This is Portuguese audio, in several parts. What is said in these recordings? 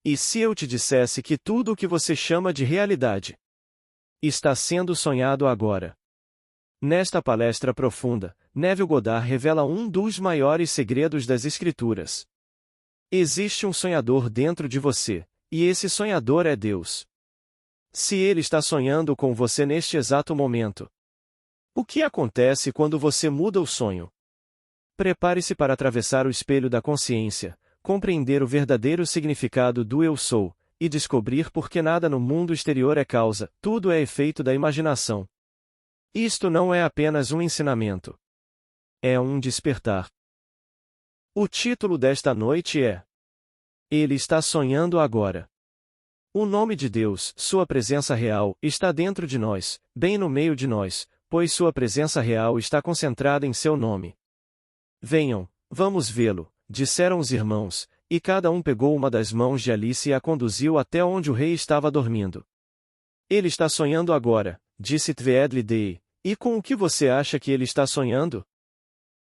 E se eu te dissesse que tudo o que você chama de realidade está sendo sonhado agora? Nesta palestra profunda, Neville Goddard revela um dos maiores segredos das Escrituras. Existe um sonhador dentro de você, e esse sonhador é Deus. Se ele está sonhando com você neste exato momento, o que acontece quando você muda o sonho? Prepare-se para atravessar o espelho da consciência, compreender o verdadeiro significado do eu sou, e descobrir por que nada no mundo exterior é causa, tudo é efeito da imaginação. Isto não é apenas um ensinamento. É um despertar. O título desta noite é: Ele está sonhando agora. O nome de Deus, sua presença real, está dentro de nós, bem no meio de nós, pois sua presença real está concentrada em seu nome. Venham, vamos vê-lo, disseram os irmãos, e cada um pegou uma das mãos de Alice e a conduziu até onde o rei estava dormindo. Ele está sonhando agora, disse Tweedledee. E com o que você acha que ele está sonhando?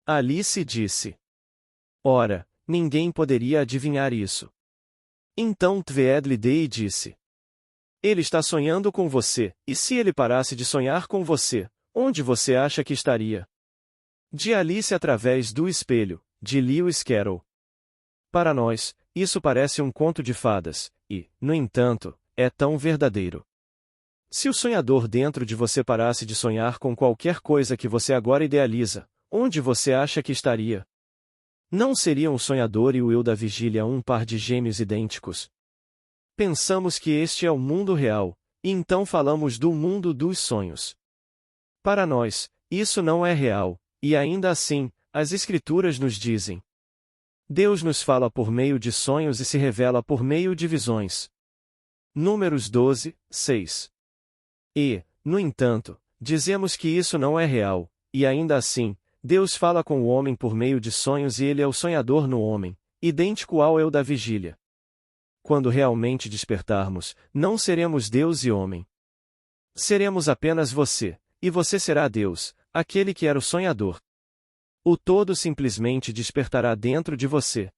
Alice disse. Ora, ninguém poderia adivinhar isso. Então Tweedledee disse. Ele está sonhando com você, e se ele parasse de sonhar com você, onde você acha que estaria? De Alice através do espelho, de Lewis Carroll. Para nós, isso parece um conto de fadas, e, no entanto, é tão verdadeiro. Se o sonhador dentro de você parasse de sonhar com qualquer coisa que você agora idealiza, onde você acha que estaria? Não seriam o sonhador e o eu da vigília um par de gêmeos idênticos? Pensamos que este é o mundo real, e então falamos do mundo dos sonhos. Para nós, isso não é real, e ainda assim, as Escrituras nos dizem. Deus nos fala por meio de sonhos e se revela por meio de visões. Números 12, 6. E, no entanto, dizemos que isso não é real, e ainda assim, Deus fala com o homem por meio de sonhos e ele é o sonhador no homem, idêntico ao eu da vigília. Quando realmente despertarmos, não seremos Deus e homem. Seremos apenas você, e você será Deus, aquele que era o sonhador. O todo simplesmente despertará dentro de você.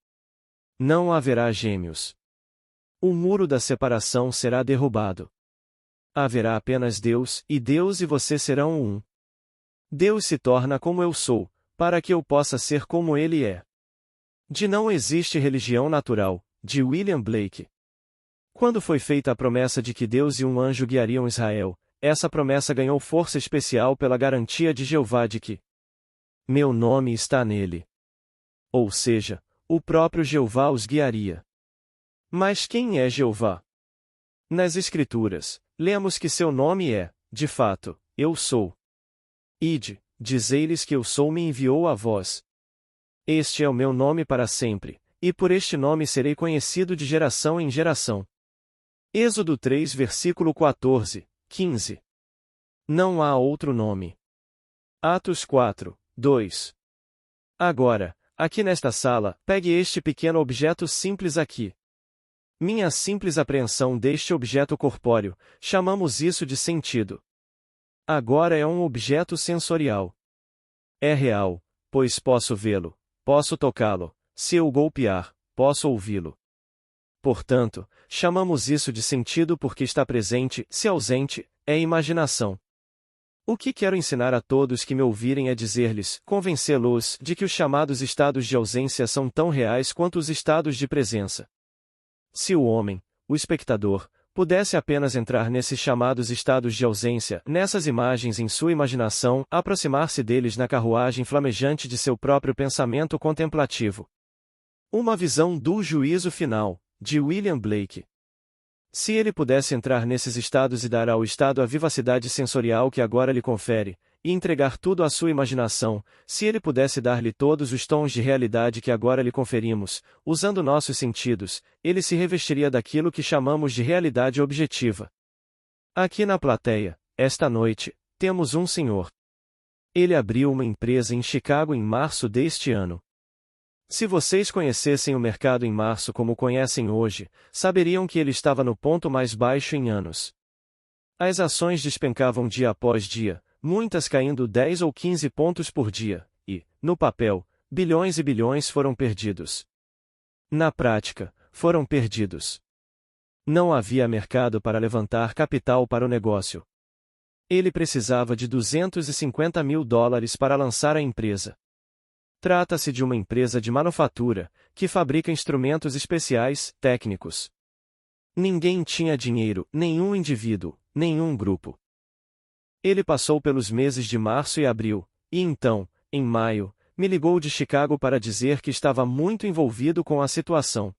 Não haverá gêmeos. O muro da separação será derrubado. Haverá apenas Deus e você serão um. Deus se torna como eu sou, para que eu possa ser como Ele é. De Não Existe Religião Natural, de William Blake. Quando foi feita a promessa de que Deus e um anjo guiariam Israel, essa promessa ganhou força especial pela garantia de Jeová de que meu nome está nele. Ou seja, o próprio Jeová os guiaria. Mas quem é Jeová? Nas Escrituras, lemos que seu nome é, de fato, Eu Sou. Ide, dizei-lhes que Eu Sou me enviou a vós. Este é o meu nome para sempre, e por este nome serei conhecido de geração em geração. Êxodo 3 versículo 14, 15. Não há outro nome. Atos 4, 2. Agora, aqui nesta sala, pegue este pequeno objeto simples aqui. Minha simples apreensão deste objeto corpóreo, chamamos isso de sentido. Agora é um objeto sensorial. É real, pois posso vê-lo, posso tocá-lo, se eu o golpear, posso ouvi-lo. Portanto, chamamos isso de sentido porque está presente, se ausente, é imaginação. O que quero ensinar a todos que me ouvirem é dizer-lhes, convencê-los de que os chamados estados de ausência são tão reais quanto os estados de presença. Se o homem, o espectador, pudesse apenas entrar nesses chamados estados de ausência, nessas imagens em sua imaginação, aproximar-se deles na carruagem flamejante de seu próprio pensamento contemplativo. Uma visão do juízo final, de William Blake. Se ele pudesse entrar nesses estados e dar ao estado a vivacidade sensorial que agora lhe confere, e entregar tudo à sua imaginação, se ele pudesse dar-lhe todos os tons de realidade que agora lhe conferimos, usando nossos sentidos, ele se revestiria daquilo que chamamos de realidade objetiva. Aqui na plateia, esta noite, temos um senhor. Ele abriu uma empresa em Chicago em março deste ano. Se vocês conhecessem o mercado em março como conhecem hoje, saberiam que ele estava no ponto mais baixo em anos. As ações despencavam dia após dia, muitas caindo 10 ou 15 pontos por dia, e, no papel, bilhões e bilhões foram perdidos. Na prática, foram perdidos. Não havia mercado para levantar capital para o negócio. Ele precisava de $250 mil para lançar a empresa. Trata-se de uma empresa de manufatura, que fabrica instrumentos especiais, técnicos. Ninguém tinha dinheiro, nenhum indivíduo, nenhum grupo. Ele passou pelos meses de março e abril, e então, em maio, me ligou de Chicago para dizer que estava muito envolvido com a situação.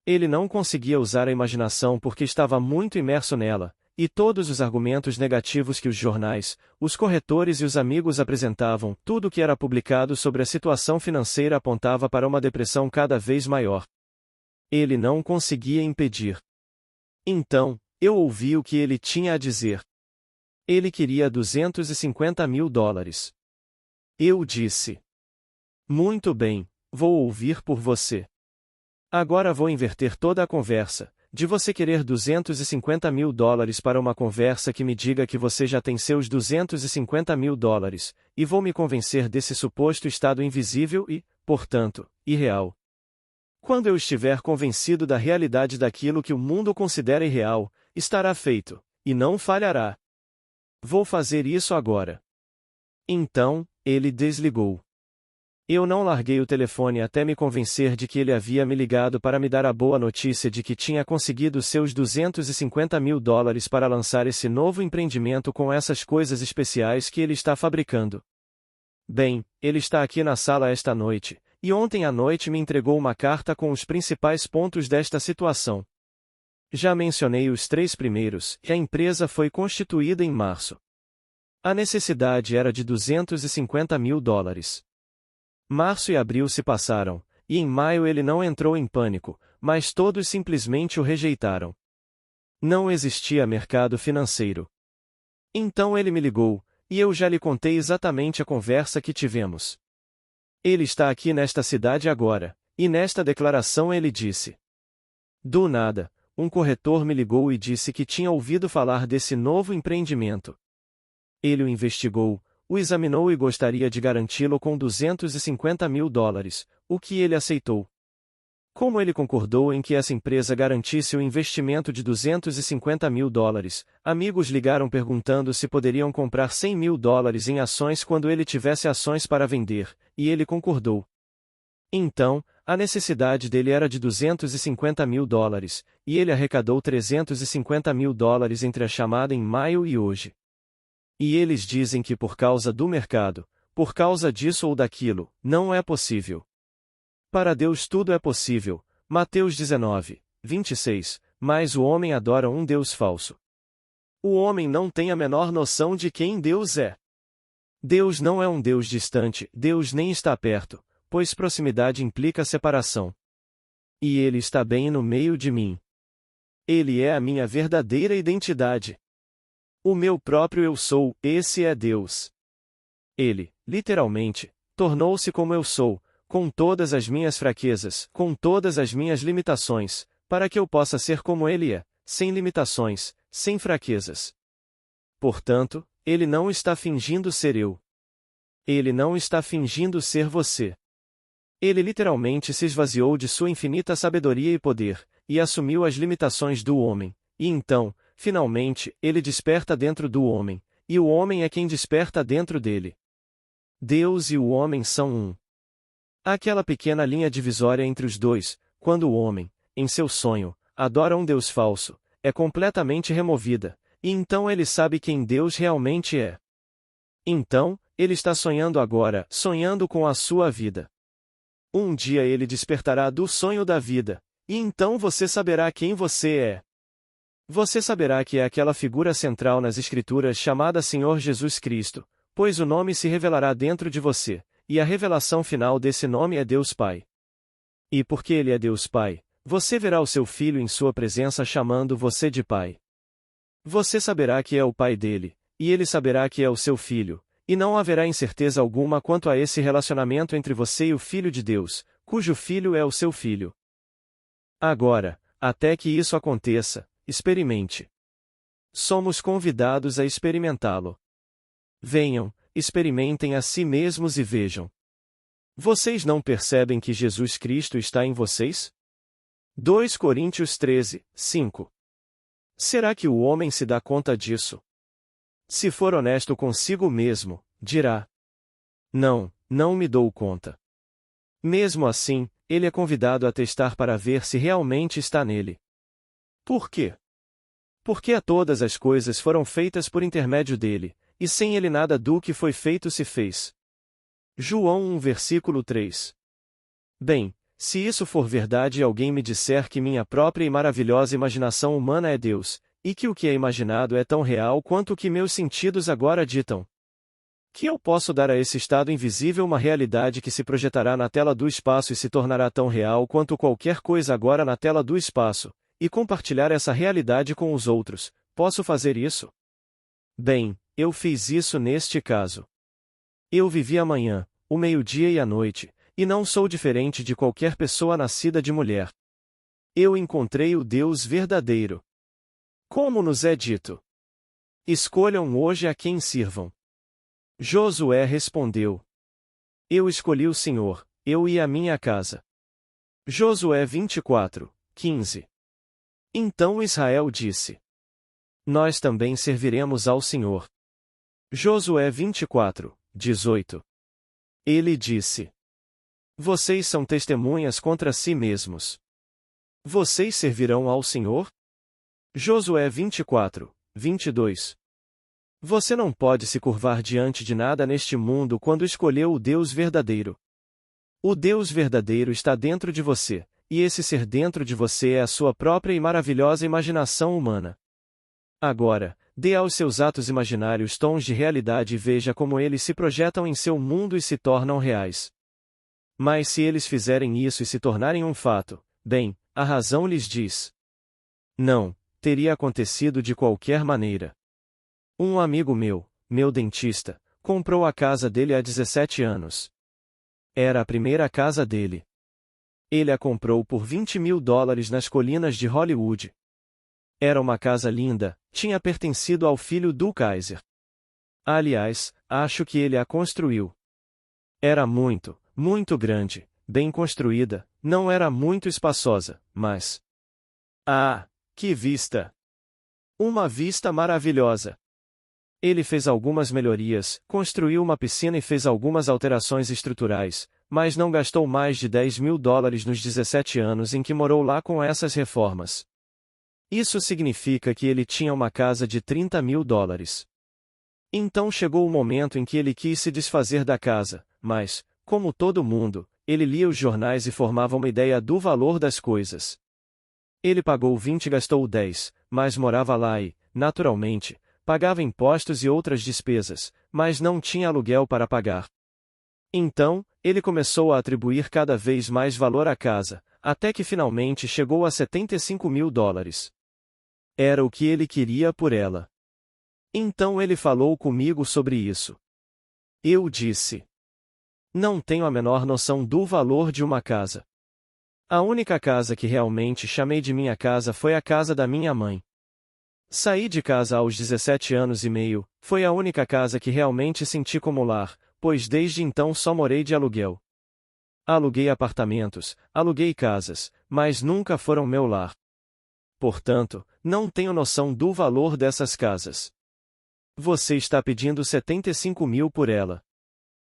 Ele não conseguia usar a imaginação porque estava muito imerso nela, e todos os argumentos negativos que os jornais, os corretores e os amigos apresentavam, tudo o que era publicado sobre a situação financeira apontava para uma depressão cada vez maior. Ele não conseguia impedir. Então, eu ouvi o que ele tinha a dizer. Ele queria $250 mil. Eu disse: muito bem, vou ouvir por você. Agora vou inverter toda a conversa, de você querer $250 mil para uma conversa que me diga que você já tem seus $250 mil, e vou me convencer desse suposto estado invisível e, portanto, irreal. Quando eu estiver convencido da realidade daquilo que o mundo considera irreal, estará feito, e não falhará. Vou fazer isso agora. Então, ele desligou. Eu não larguei o telefone até me convencer de que ele havia me ligado para me dar a boa notícia de que tinha conseguido seus $250 mil para lançar esse novo empreendimento com essas coisas especiais que ele está fabricando. Bem, ele está aqui na sala esta noite, e ontem à noite me entregou uma carta com os principais pontos desta situação. Já mencionei os 3 primeiros, e a empresa foi constituída em março. A necessidade era de $250 mil. Março e abril se passaram, e em maio ele não entrou em pânico, mas todos simplesmente o rejeitaram. Não existia mercado financeiro. Então ele me ligou, e eu já lhe contei exatamente a conversa que tivemos. Ele está aqui nesta cidade agora, e nesta declaração ele disse: do nada, um corretor me ligou e disse que tinha ouvido falar desse novo empreendimento. Ele o investigou, o examinou e gostaria de garanti-lo com $250 mil, o que ele aceitou. Como ele concordou em que essa empresa garantisse o investimento de $250 mil, amigos ligaram perguntando se poderiam comprar $100 mil em ações quando ele tivesse ações para vender, e ele concordou. Então, a necessidade dele era de $250 mil, e ele arrecadou $350 mil entre a chamada em maio e hoje. E eles dizem que por causa do mercado, por causa disso ou daquilo, não é possível. Para Deus tudo é possível, Mateus 19, 26, mas o homem adora um Deus falso. O homem não tem a menor noção de quem Deus é. Deus não é um Deus distante, Deus nem está perto, pois proximidade implica separação. E Ele está bem no meio de mim. Ele é a minha verdadeira identidade. O meu próprio eu sou, esse é Deus. Ele, literalmente, tornou-se como eu sou, com todas as minhas fraquezas, com todas as minhas limitações, para que eu possa ser como Ele é, sem limitações, sem fraquezas. Portanto, Ele não está fingindo ser eu. Ele não está fingindo ser você. Ele literalmente se esvaziou de sua infinita sabedoria e poder, e assumiu as limitações do homem, e então, finalmente, ele desperta dentro do homem, e o homem é quem desperta dentro dele. Deus e o homem são um. Aquela pequena linha divisória entre os dois, quando o homem, em seu sonho, adora um Deus falso, é completamente removida, e então ele sabe quem Deus realmente é. Então, ele está sonhando agora, sonhando com a sua vida. Um dia ele despertará do sonho da vida, e então você saberá quem você é. Você saberá que é aquela figura central nas Escrituras chamada Senhor Jesus Cristo, pois o nome se revelará dentro de você, e a revelação final desse nome é Deus Pai. E porque Ele é Deus Pai, você verá o seu Filho em sua presença chamando você de Pai. Você saberá que é o Pai dele, e ele saberá que é o seu Filho, e não haverá incerteza alguma quanto a esse relacionamento entre você e o Filho de Deus, cujo Filho é o seu Filho. Agora, até que isso aconteça, experimente. Somos convidados a experimentá-lo. Venham, experimentem a si mesmos e vejam. Vocês não percebem que Jesus Cristo está em vocês? 2 Coríntios 13, 5. Será que o homem se dá conta disso? Se for honesto consigo mesmo, dirá: Não, não me dou conta. Mesmo assim, ele é convidado a testar para ver se realmente está nele. Por quê? Porque todas as coisas foram feitas por intermédio dele, e sem ele nada do que foi feito se fez. João 1 versículo 3. Bem, se isso for verdade e alguém me disser que minha própria e maravilhosa imaginação humana é Deus, e que o que é imaginado é tão real quanto o que meus sentidos agora ditam, que eu posso dar a esse estado invisível uma realidade que se projetará na tela do espaço e se tornará tão real quanto qualquer coisa agora na tela do espaço, e compartilhar essa realidade com os outros, posso fazer isso? Bem, eu fiz isso neste caso. Eu vivi a manhã, o meio-dia e a noite, e não sou diferente de qualquer pessoa nascida de mulher. Eu encontrei o Deus verdadeiro. Como nos é dito: escolham hoje a quem sirvam. Josué respondeu: Eu escolhi o Senhor, eu e a minha casa. Josué 24, 15. Então Israel disse: Nós também serviremos ao Senhor. Josué 24, 18. Ele disse: Vocês são testemunhas contra si mesmos. Vocês servirão ao Senhor? Josué 24, 22. Você não pode se curvar diante de nada neste mundo quando escolheu o Deus verdadeiro. O Deus verdadeiro está dentro de você, e esse ser dentro de você é a sua própria e maravilhosa imaginação humana. Agora, dê aos seus atos imaginários tons de realidade e veja como eles se projetam em seu mundo e se tornam reais. Mas se eles fizerem isso e se tornarem um fato, bem, a razão lhes diz: não, teria acontecido de qualquer maneira. Um amigo meu dentista, comprou a casa dele há 17 anos. Era a primeira casa dele. Ele a comprou por $20.000 nas colinas de Hollywood. Era uma casa linda, tinha pertencido ao filho do Kaiser. Aliás, acho que ele a construiu. Era muito, muito grande, bem construída, não era muito espaçosa, mas... Ah, que vista! Uma vista maravilhosa! Ele fez algumas melhorias, construiu uma piscina e fez algumas alterações estruturais, mas não gastou mais de $10.000 nos 17 anos em que morou lá com essas reformas. Isso significa que ele tinha uma casa de $30.000. Então chegou o momento em que ele quis se desfazer da casa, mas, como todo mundo, ele lia os jornais e formava uma ideia do valor das coisas. Ele pagou 20 e gastou 10, mas morava lá e, naturalmente, pagava impostos e outras despesas, mas não tinha aluguel para pagar. Então, ele começou a atribuir cada vez mais valor à casa, até que finalmente chegou a $75.000. Era o que ele queria por ela. Então ele falou comigo sobre isso. Eu disse: não tenho a menor noção do valor de uma casa. A única casa que realmente chamei de minha casa foi a casa da minha mãe. Saí de casa aos 17 anos e meio, foi a única casa que realmente senti como lar, pois desde então só morei de aluguel. Aluguei apartamentos, aluguei casas, mas nunca foram meu lar. Portanto, não tenho noção do valor dessas casas. Você está pedindo 75 mil por ela.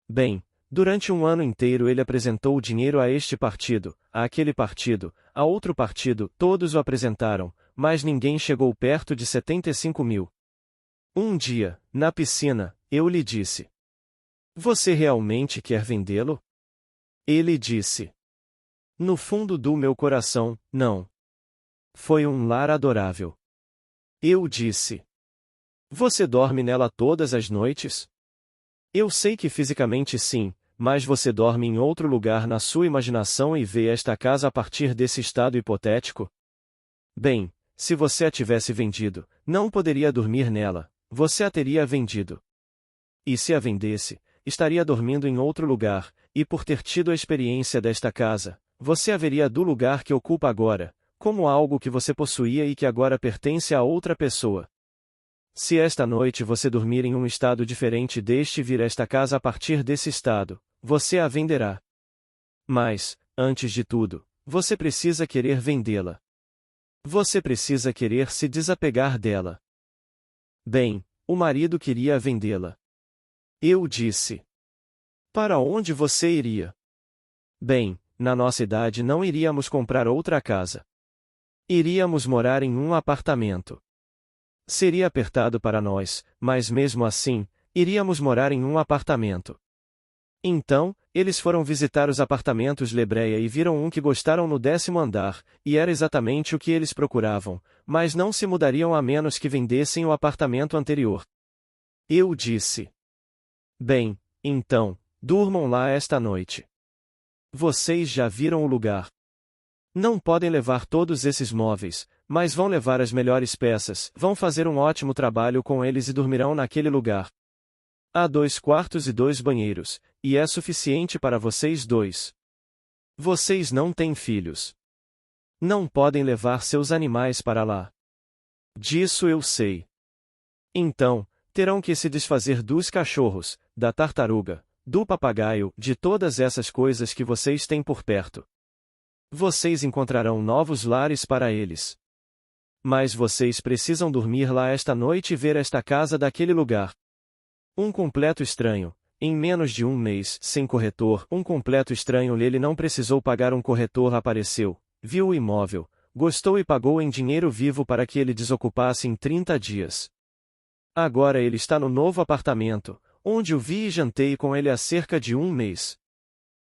Bem, durante um ano inteiro ele apresentou o dinheiro a este partido, a aquele partido, a outro partido, todos o apresentaram, mas ninguém chegou perto de 75 mil. Um dia, na piscina, eu lhe disse: você realmente quer vendê-lo? Ele disse: no fundo do meu coração, não. Foi um lar adorável. Eu disse: você dorme nela todas as noites? Eu sei que fisicamente sim, mas você dorme em outro lugar na sua imaginação e vê esta casa a partir desse estado hipotético? Bem, se você a tivesse vendido, não poderia dormir nela, você a teria vendido. E se a vendesse, estaria dormindo em outro lugar, e por ter tido a experiência desta casa, você a veria do lugar que ocupa agora, como algo que você possuía e que agora pertence a outra pessoa. Se esta noite você dormir em um estado diferente deste e vir esta casa a partir desse estado, você a venderá. Mas, antes de tudo, você precisa querer vendê-la. Você precisa querer se desapegar dela. Bem, o marido queria vendê-la. Eu disse: para onde você iria? Bem, na nossa idade não iríamos comprar outra casa. Iríamos morar em um apartamento. Seria apertado para nós, mas mesmo assim, iríamos morar em um apartamento. Então, eles foram visitar os apartamentos Lebreia e viram um que gostaram no 10º andar, e era exatamente o que eles procuravam, mas não se mudariam a menos que vendessem o apartamento anterior. Eu disse: bem, então, durmam lá esta noite. Vocês já viram o lugar. Não podem levar todos esses móveis, mas vão levar as melhores peças, vão fazer um ótimo trabalho com eles e dormirão naquele lugar. Há 2 quartos e 2 banheiros, e é suficiente para vocês dois. Vocês não têm filhos. Não podem levar seus animais para lá. Disso eu sei. Então, terão que se desfazer dos cachorros, da tartaruga, do papagaio, de todas essas coisas que vocês têm por perto. Vocês encontrarão novos lares para eles. Mas vocês precisam dormir lá esta noite e ver esta casa daquele lugar. Um completo estranho, em menos de um mês, sem corretor, um completo estranho. Ele não precisou pagar um corretor. Apareceu, viu o imóvel, gostou e pagou em dinheiro vivo para que ele desocupasse em 30 dias. Agora ele está no novo apartamento, onde o vi e jantei com ele há cerca de um mês.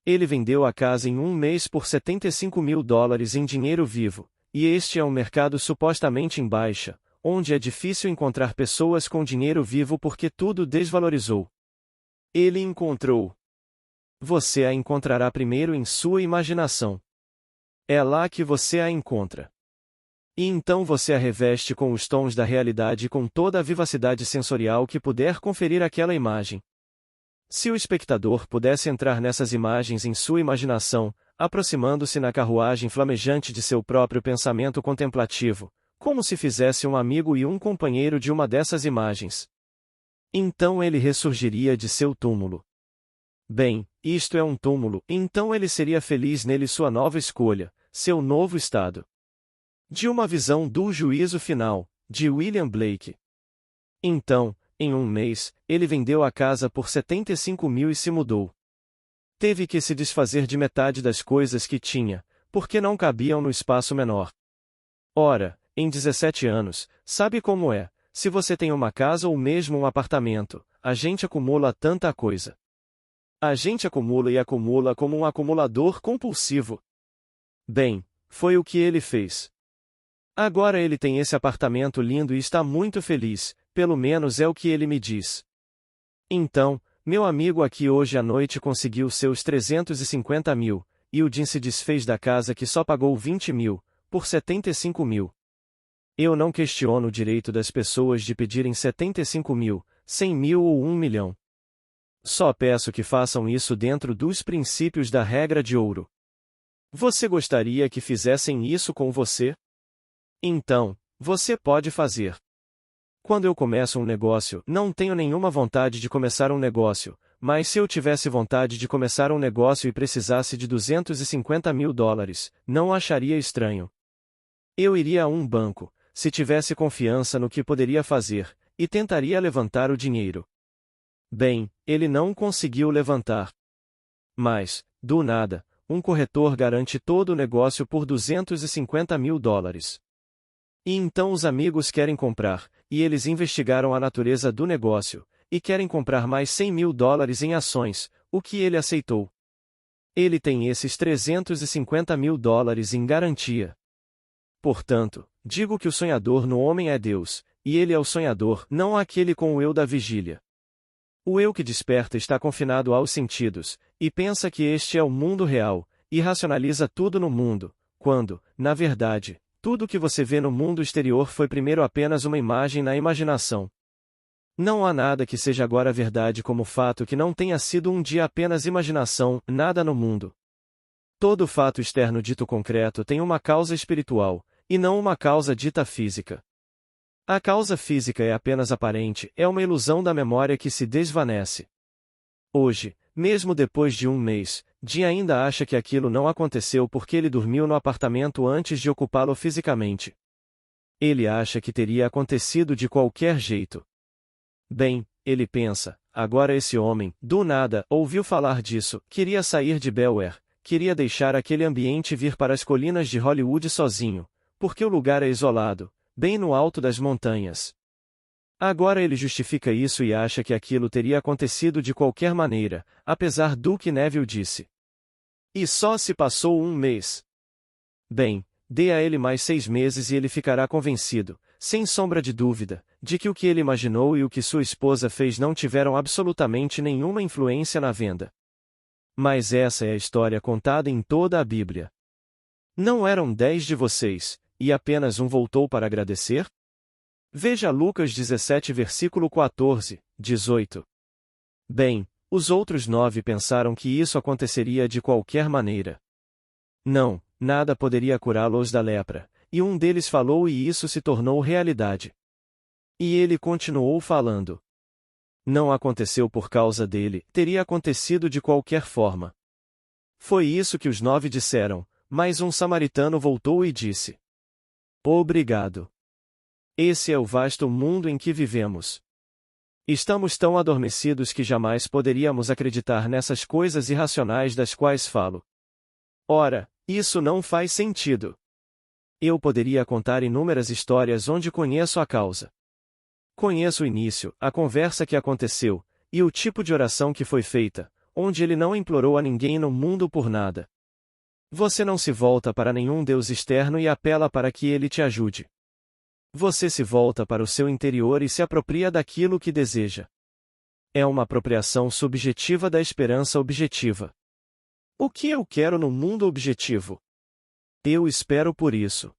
Ele vendeu a casa em um mês por $75.000 em dinheiro vivo, e este é um mercado supostamente em baixa, onde é difícil encontrar pessoas com dinheiro vivo porque tudo desvalorizou. Ele encontrou. Você a encontrará primeiro em sua imaginação. É lá que você a encontra. E então você a reveste com os tons da realidade e com toda a vivacidade sensorial que puder conferir àquela imagem. Se o espectador pudesse entrar nessas imagens em sua imaginação, aproximando-se na carruagem flamejante de seu próprio pensamento contemplativo, como se fizesse um amigo e um companheiro de uma dessas imagens, então ele ressurgiria de seu túmulo. Bem, isto é um túmulo, então ele seria feliz nele, sua nova escolha, seu novo estado. De Uma Visão do Juízo Final, de William Blake. Então, em um mês, ele vendeu a casa por 75 mil e se mudou. Teve que se desfazer de metade das coisas que tinha, porque não cabiam no espaço menor. Ora, em 17 anos, sabe como é, se você tem uma casa ou mesmo um apartamento, a gente acumula tanta coisa. A gente acumula e acumula como um acumulador compulsivo. Bem, foi o que ele fez. Agora ele tem esse apartamento lindo e está muito feliz, pelo menos é o que ele me diz. Então, meu amigo aqui hoje à noite conseguiu seus 350 mil, e o Jim se desfez da casa que só pagou 20 mil, por 75 mil. Eu não questiono o direito das pessoas de pedirem 75 mil, 100 mil ou 1 milhão. Só peço que façam isso dentro dos princípios da regra de ouro. Você gostaria que fizessem isso com você? Então, você pode fazer. Quando eu começo um negócio, não tenho nenhuma vontade de começar um negócio, mas se eu tivesse vontade de começar um negócio e precisasse de 250 mil dólares, não acharia estranho. Eu iria a um banco, se tivesse confiança no que poderia fazer, e tentaria levantar o dinheiro. Bem, ele não conseguiu levantar. Mas, do nada, um corretor garante todo o negócio por 250 mil dólares. E então os amigos querem comprar, e eles investigaram a natureza do negócio, e querem comprar mais 100 mil dólares em ações, o que ele aceitou. Ele tem esses 350 mil dólares em garantia. Portanto, digo que o sonhador no homem é Deus, e ele é o sonhador, não aquele com o eu da vigília. O eu que desperta está confinado aos sentidos, e pensa que este é o mundo real, e racionaliza tudo no mundo, quando, na verdade, tudo o que você vê no mundo exterior foi primeiro apenas uma imagem na imaginação. Não há nada que seja agora verdade como o fato que não tenha sido um dia apenas imaginação, nada no mundo. Todo fato externo dito concreto tem uma causa espiritual, e não uma causa dita física. A causa física é apenas aparente, é uma ilusão da memória que se desvanece. Hoje, mesmo depois de um mês, Jim ainda acha que aquilo não aconteceu porque ele dormiu no apartamento antes de ocupá-lo fisicamente. Ele acha que teria acontecido de qualquer jeito. Bem, ele pensa, agora esse homem, do nada, ouviu falar disso, queria sair de Bel-Air, queria deixar aquele ambiente e vir para as colinas de Hollywood sozinho, porque o lugar é isolado, bem no alto das montanhas. Agora ele justifica isso e acha que aquilo teria acontecido de qualquer maneira, apesar do que Neville disse. E só se passou um mês. Bem, dê a ele mais 6 meses e ele ficará convencido, sem sombra de dúvida, de que o que ele imaginou e o que sua esposa fez não tiveram absolutamente nenhuma influência na venda. Mas essa é a história contada em toda a Bíblia. Não eram 10 de vocês, e apenas um voltou para agradecer? Veja Lucas 17 versículo 14, 18. Bem, os outros 9 pensaram que isso aconteceria de qualquer maneira. Não, nada poderia curá-los da lepra, e um deles falou e isso se tornou realidade. E ele continuou falando. Não aconteceu por causa dele, teria acontecido de qualquer forma. Foi isso que os 9 disseram, mas um samaritano voltou e disse: Obrigado. Esse é o vasto mundo em que vivemos. Estamos tão adormecidos que jamais poderíamos acreditar nessas coisas irracionais das quais falo. Ora, isso não faz sentido. Eu poderia contar inúmeras histórias onde conheço a causa. Conheço o início, a conversa que aconteceu, e o tipo de oração que foi feita, onde ele não implorou a ninguém no mundo por nada. Você não se volta para nenhum Deus externo e apela para que ele te ajude. Você se volta para o seu interior e se apropria daquilo que deseja. É uma apropriação subjetiva da esperança objetiva. O que eu quero no mundo objetivo? Eu espero por isso.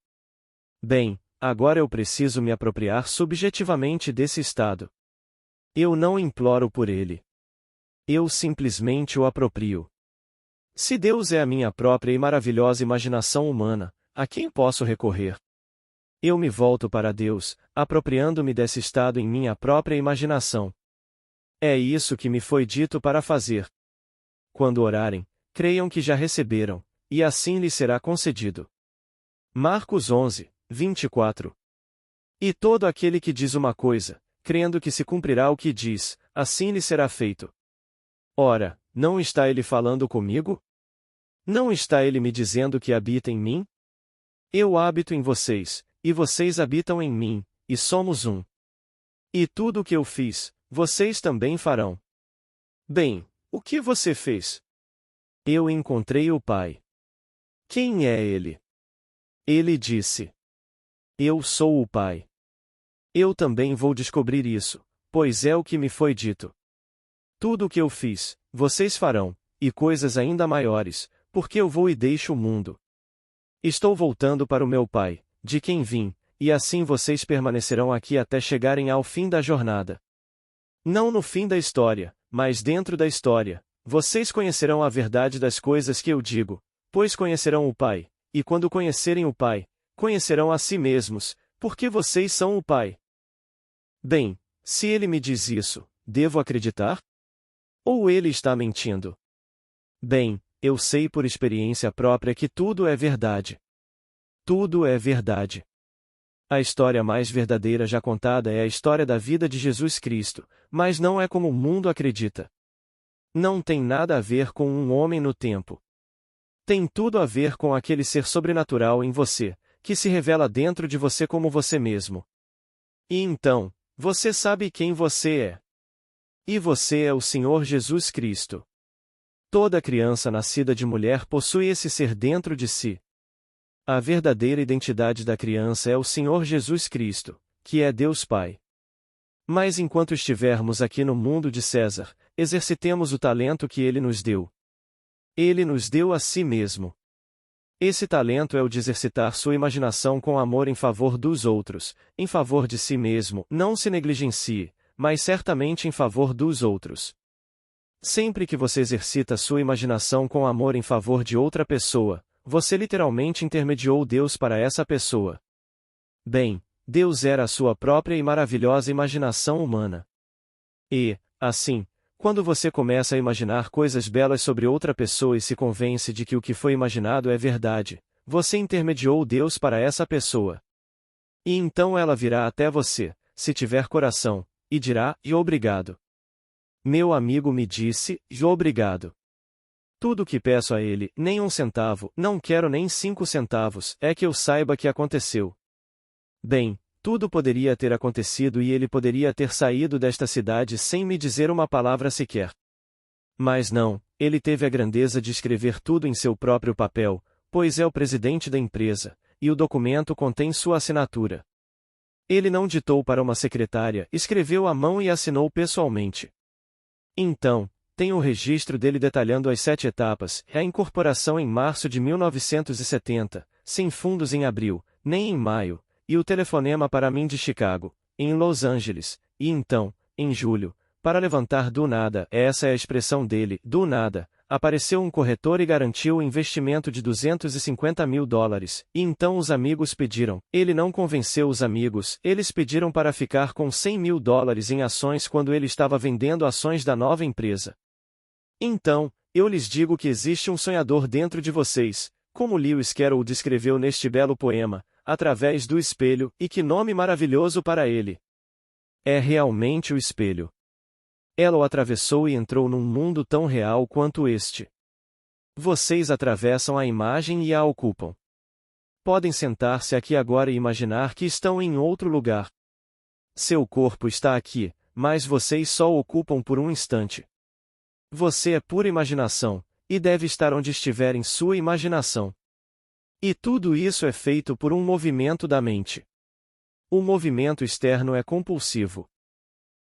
Bem, agora eu preciso me apropriar subjetivamente desse estado. Eu não imploro por ele. Eu simplesmente o aproprio. Se Deus é a minha própria e maravilhosa imaginação humana, a quem posso recorrer? Eu me volto para Deus, apropriando-me desse estado em minha própria imaginação. É isso que me foi dito para fazer. Quando orarem, creiam que já receberam, e assim lhes será concedido. Marcos 11, 24. E todo aquele que diz uma coisa, crendo que se cumprirá o que diz, assim lhe será feito. Ora, não está ele falando comigo? Não está ele me dizendo que habita em mim? Eu habito em vocês, e vocês habitam em mim, e somos um. E tudo o que eu fiz, vocês também farão. Bem, o que você fez? Eu encontrei o Pai. Quem é ele? Ele disse: Eu sou o Pai. Eu também vou descobrir isso, pois é o que me foi dito. Tudo o que eu fiz, vocês farão, e coisas ainda maiores, porque eu vou e deixo o mundo. Estou voltando para o meu Pai, de quem vim, e assim vocês permanecerão aqui até chegarem ao fim da jornada. Não no fim da história, mas dentro da história, vocês conhecerão a verdade das coisas que eu digo, pois conhecerão o Pai, e quando conhecerem o Pai, conhecerão a si mesmos, porque vocês são o Pai. Bem, se ele me diz isso, devo acreditar? Ou ele está mentindo? Bem, eu sei por experiência própria que tudo é verdade. Tudo é verdade. A história mais verdadeira já contada é a história da vida de Jesus Cristo, mas não é como o mundo acredita. Não tem nada a ver com um homem no tempo. Tem tudo a ver com aquele ser sobrenatural em você, que se revela dentro de você como você mesmo. E então, você sabe quem você é. E você é o Senhor Jesus Cristo. Toda criança nascida de mulher possui esse ser dentro de si. A verdadeira identidade da criança é o Senhor Jesus Cristo, que é Deus Pai. Mas enquanto estivermos aqui no mundo de César, exercitemos o talento que ele nos deu. Ele nos deu a si mesmo. Esse talento é o de exercitar sua imaginação com amor em favor dos outros, em favor de si mesmo, não se negligencie, mas certamente em favor dos outros. Sempre que você exercita sua imaginação com amor em favor de outra pessoa, você literalmente intermediou Deus para essa pessoa. Bem, Deus era a sua própria e maravilhosa imaginação humana. E, assim, Quando você começa a imaginar coisas belas sobre outra pessoa e se convence de que o que foi imaginado é verdade, você intermediou Deus para essa pessoa. E então ela virá até você, se tiver coração, e dirá: "E obrigado. Meu amigo me disse, e obrigado. Tudo o que peço a ele, nem 1 centavo, não quero nem 5 centavos, é que eu saiba que aconteceu." Bem, tudo poderia ter acontecido e ele poderia ter saído desta cidade sem me dizer uma palavra sequer. Mas não, ele teve a grandeza de escrever tudo em seu próprio papel, pois é o presidente da empresa, e o documento contém sua assinatura. Ele não ditou para uma secretária, escreveu à mão e assinou pessoalmente. Então, tem o registro dele detalhando as 7 etapas, a incorporação em março de 1970, sem fundos em abril, nem em maio, e o telefonema para mim de Chicago, em Los Angeles, e então, em julho, para levantar do nada, essa é a expressão dele, do nada, apareceu um corretor e garantiu o investimento de $250 mil, e então os amigos pediram, ele não convenceu os amigos, eles pediram para ficar com $100 mil em ações quando ele estava vendendo ações da nova empresa. Então, eu lhes digo que existe um sonhador dentro de vocês, como Lewis Carroll descreveu neste belo poema, através do espelho, e que nome maravilhoso para ele! É realmente o espelho. Ela o atravessou e entrou num mundo tão real quanto este. Vocês atravessam a imagem e a ocupam. Podem sentar-se aqui agora e imaginar que estão em outro lugar. Seu corpo está aqui, mas vocês só o ocupam por um instante. Você é pura imaginação, e deve estar onde estiver em sua imaginação. E tudo isso é feito por um movimento da mente. O movimento externo é compulsivo.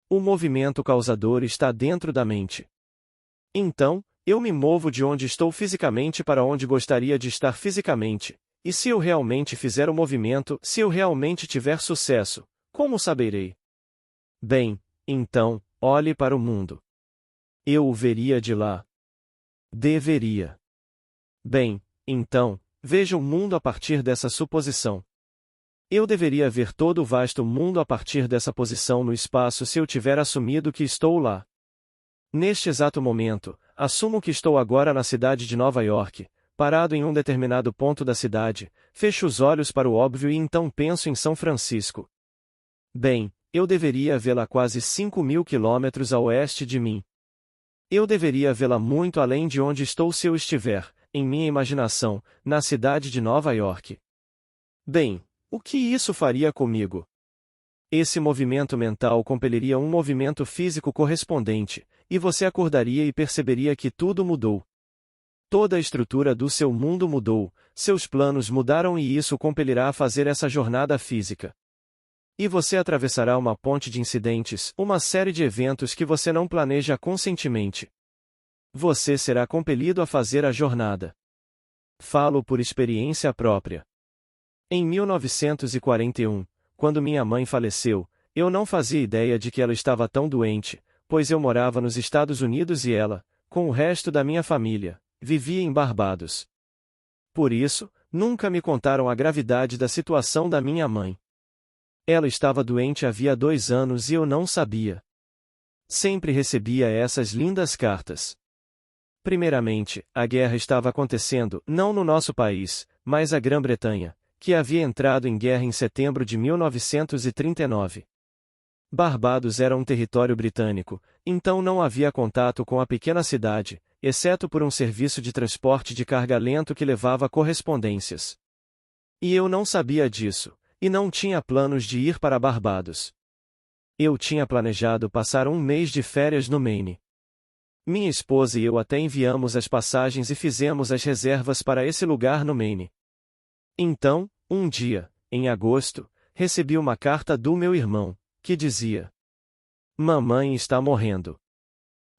O movimento causador está dentro da mente. Então, eu me movo de onde estou fisicamente para onde gostaria de estar fisicamente, e se eu realmente fizer o movimento, se eu realmente tiver sucesso, como saberei? Bem, então, olhe para o mundo. Eu o veria de lá. Deveria. Bem, então, veja o mundo a partir dessa suposição. Eu deveria ver todo o vasto mundo a partir dessa posição no espaço se eu tiver assumido que estou lá. Neste exato momento, assumo que estou agora na cidade de Nova York, parado em um determinado ponto da cidade, fecho os olhos para o óbvio e então penso em São Francisco. Bem, eu deveria vê-la quase 5.000 quilômetros a oeste de mim. Eu deveria vê-la muito além de onde estou se eu estiver, em minha imaginação, na cidade de Nova York. Bem, o que isso faria comigo? Esse movimento mental compeliria um movimento físico correspondente, e você acordaria e perceberia que tudo mudou. Toda a estrutura do seu mundo mudou, seus planos mudaram e isso compelirá a fazer essa jornada física. E você atravessará uma ponte de incidentes, uma série de eventos que você não planeja conscientemente. Você será compelido a fazer a jornada. Falo por experiência própria. Em 1941, quando minha mãe faleceu, eu não fazia ideia de que ela estava tão doente, pois eu morava nos Estados Unidos e ela, com o resto da minha família, vivia em Barbados. Por isso, nunca me contaram a gravidade da situação da minha mãe. Ela estava doente havia 2 anos e eu não sabia. Sempre recebia essas lindas cartas. Primeiramente, a guerra estava acontecendo, não no nosso país, mas a Grã-Bretanha, que havia entrado em guerra em setembro de 1939. Barbados era um território britânico, então não havia contato com a pequena cidade, exceto por um serviço de transporte de carga lento que levava correspondências. E eu não sabia disso, e não tinha planos de ir para Barbados. Eu tinha planejado passar 1 mês de férias no Maine. Minha esposa e eu até enviamos as passagens e fizemos as reservas para esse lugar no Maine. Então, um dia, em agosto, recebi uma carta do meu irmão, que dizia: "Mamãe está morrendo.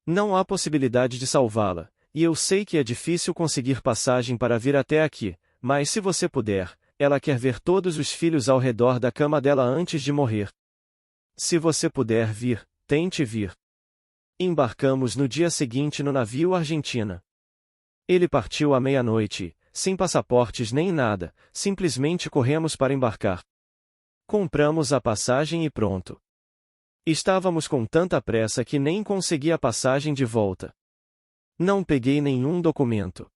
Não há possibilidade de salvá-la, e eu sei que é difícil conseguir passagem para vir até aqui, mas se você puder, ela quer ver todos os filhos ao redor da cama dela antes de morrer. Se você puder vir, tente vir." Embarcamos no dia seguinte no navio Argentina. Ele partiu à meia-noite, sem passaportes nem nada, simplesmente corremos para embarcar. Compramos a passagem e pronto. Estávamos com tanta pressa que nem consegui a passagem de volta. Não peguei nenhum documento.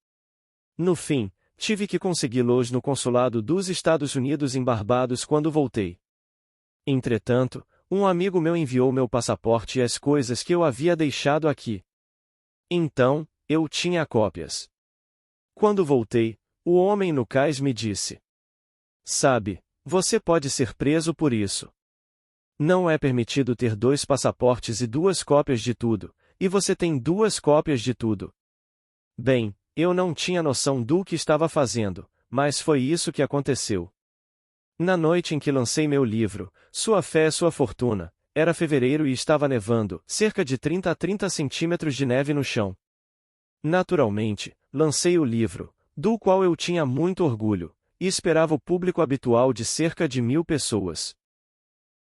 No fim, tive que consegui-los no consulado dos Estados Unidos em Barbados quando voltei. Entretanto, um amigo meu enviou meu passaporte e as coisas que eu havia deixado aqui. Então, eu tinha cópias. Quando voltei, o homem no cais me disse: Sabe, você pode ser preso por isso. Não é permitido ter 2 passaportes e 2 cópias de tudo, e você tem 2 cópias de tudo. Bem, eu não tinha noção do que estava fazendo, mas foi isso que aconteceu. Na noite em que lancei meu livro, Sua Fé é Sua Fortuna, era fevereiro e estava nevando, cerca de 30 a 30 centímetros de neve no chão. Naturalmente, lancei o livro, do qual eu tinha muito orgulho, e esperava o público habitual de cerca de 1000 pessoas.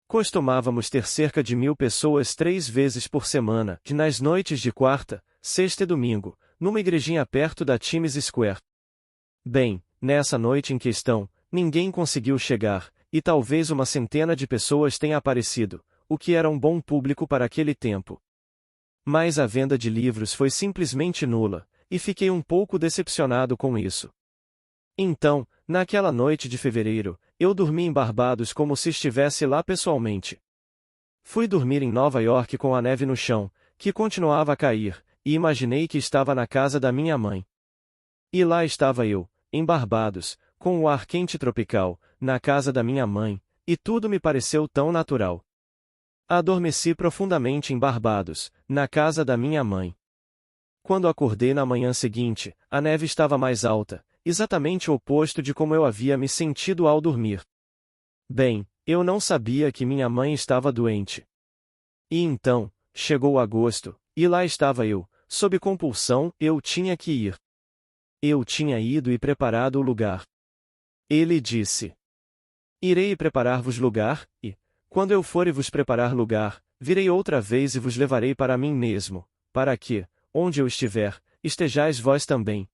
Costumávamos ter cerca de 1000 pessoas 3 vezes por semana, nas noites de quarta, sexta e domingo, numa igrejinha perto da Times Square. Bem, nessa noite em questão, ninguém conseguiu chegar, e talvez uma centena de pessoas tenha aparecido, o que era um bom público para aquele tempo. Mas a venda de livros foi simplesmente nula, e fiquei um pouco decepcionado com isso. Então, naquela noite de fevereiro, eu dormi em Barbados como se estivesse lá pessoalmente. Fui dormir em Nova York com a neve no chão, que continuava a cair, e imaginei que estava na casa da minha mãe. E lá estava eu, em Barbados, com o ar quente tropical, na casa da minha mãe, e tudo me pareceu tão natural. Adormeci profundamente em Barbados, na casa da minha mãe. Quando acordei na manhã seguinte, a neve estava mais alta, exatamente o oposto de como eu havia me sentido ao dormir. Bem, eu não sabia que minha mãe estava doente. E então, chegou agosto, e lá estava eu, sob compulsão, eu tinha que ir. Eu tinha ido e preparado o lugar. Ele disse: Irei preparar-vos lugar, e, quando eu for e vos preparar lugar, virei outra vez e vos levarei para mim mesmo, para que, onde eu estiver, estejais vós também.